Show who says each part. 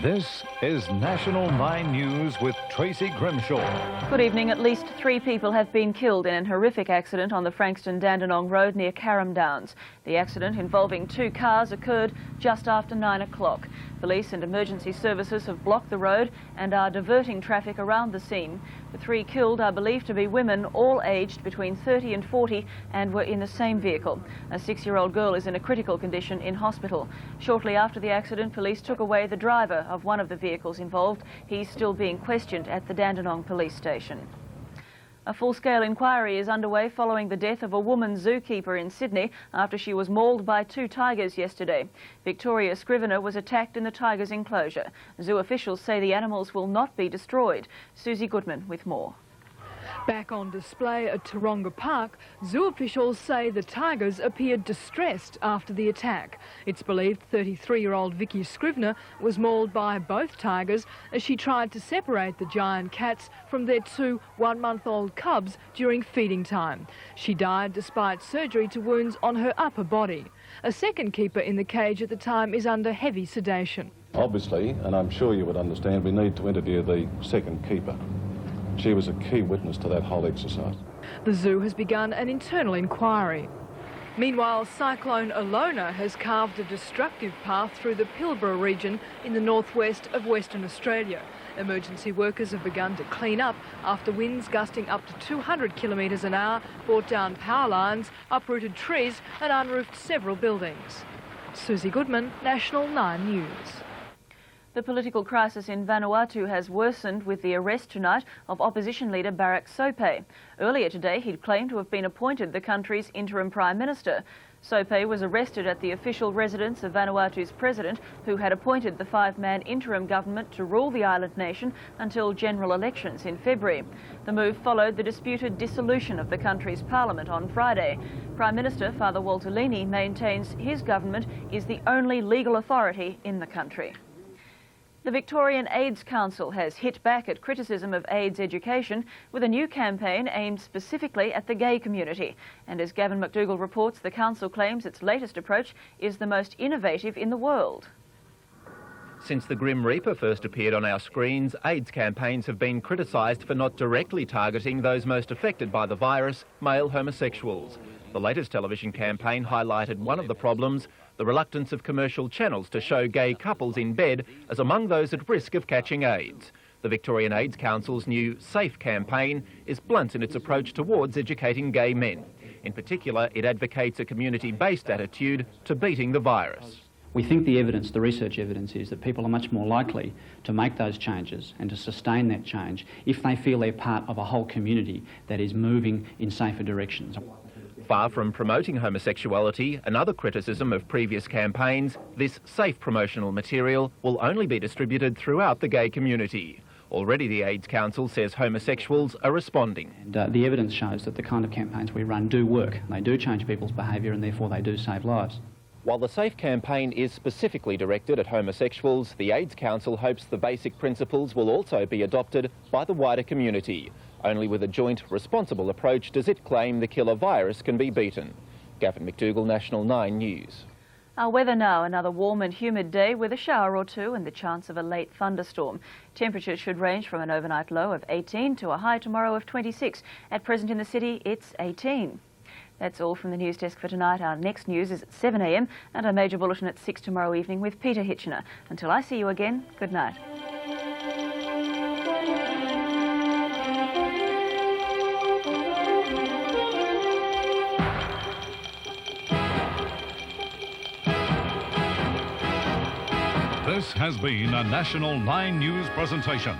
Speaker 1: This is National 9 News with Tracy Grimshaw.
Speaker 2: Good evening. At least 3 people have been killed in an horrific accident on the Frankston-Dandenong Road near Carrum Downs. The accident involving 2 cars occurred just after 9 o'clock. Police and emergency services have blocked the road and are diverting traffic around the scene. The 3 killed are believed to be women, all aged between 30 and 40, and were in the same vehicle. A 6-year-old girl is in a critical condition in hospital. Shortly after the accident, police took away the driver of one of the vehicles involved. He's still being questioned at the Dandenong police station. A full-scale inquiry is underway following the death of a woman zookeeper in Sydney after she was mauled by 2 tigers yesterday. Victoria Scrivener was attacked in the tiger's enclosure. Zoo officials say the animals will not be destroyed. Susie Goodman with more.
Speaker 3: Back on display at Taronga Park, zoo officials say the tigers appeared distressed after the attack. It's believed 33-year-old Vicky Scrivener was mauled by both tigers as she tried to separate the giant cats from their 2 one-month-old cubs during feeding time. She died despite surgery to wounds on her upper body. A second keeper in the cage at the time is under heavy sedation.
Speaker 4: Obviously, and I'm sure you would understand, we need to interview the second keeper. She was a key witness to that whole exercise.
Speaker 3: The zoo has begun an internal inquiry. Meanwhile, Cyclone Ilona has carved a destructive path through the Pilbara region in the northwest of Western Australia. Emergency workers have begun to clean up after winds gusting up to 200 kilometres an hour brought down power lines, uprooted trees and unroofed several buildings. Susie Goodman, National 9 News.
Speaker 2: The political crisis in Vanuatu has worsened with the arrest tonight of opposition leader Barak Sope. Earlier today, he'd claimed to have been appointed the country's interim prime minister. Sope was arrested at the official residence of Vanuatu's president, who had appointed the 5-man interim government to rule the island nation until general elections in February. The move followed the disputed dissolution of the country's parliament on Friday. Prime Minister Father Walter Leaney maintains his government is the only legal authority in the country. The Victorian AIDS Council has hit back at criticism of AIDS education with a new campaign aimed specifically at the gay community. And as Gavin McDougall reports, the council claims its latest approach is the most innovative in the world.
Speaker 5: Since the Grim Reaper first appeared on our screens, AIDS campaigns have been criticised for not directly targeting those most affected by the virus, male homosexuals. The latest television campaign highlighted one of the problems, the reluctance of commercial channels to show gay couples in bed as among those at risk of catching AIDS. The Victorian AIDS Council's new SAFE campaign is blunt in its approach towards educating gay men. In particular, it advocates a community-based attitude to beating the virus.
Speaker 6: We think the evidence, the research evidence, is that people are much more likely to make those changes and to sustain that change if they feel they're part of a whole community that is moving in safer directions.
Speaker 5: Far from promoting homosexuality, another criticism of previous campaigns, this safe promotional material will only be distributed throughout the gay community. Already the AIDS Council says homosexuals are responding.
Speaker 6: And the evidence shows that the kind of campaigns we run do work. They do change people's behaviour and therefore they do save lives.
Speaker 5: While the SAFE campaign is specifically directed at homosexuals, the AIDS Council hopes the basic principles will also be adopted by the wider community. Only with a joint, responsible approach does it claim the killer virus can be beaten. Gavin McDougall, National 9 News.
Speaker 2: Our weather now, another warm and humid day with a shower or 2 and the chance of a late thunderstorm. Temperatures should range from an overnight low of 18 to a high tomorrow of 26. At present in the city, it's 18. That's all from the news desk for tonight. Our next news is at 7 a.m. and a major bulletin at 6 tomorrow evening with Peter Hitchener. Until I see you again, good night.
Speaker 1: This has been a National 9 News presentation.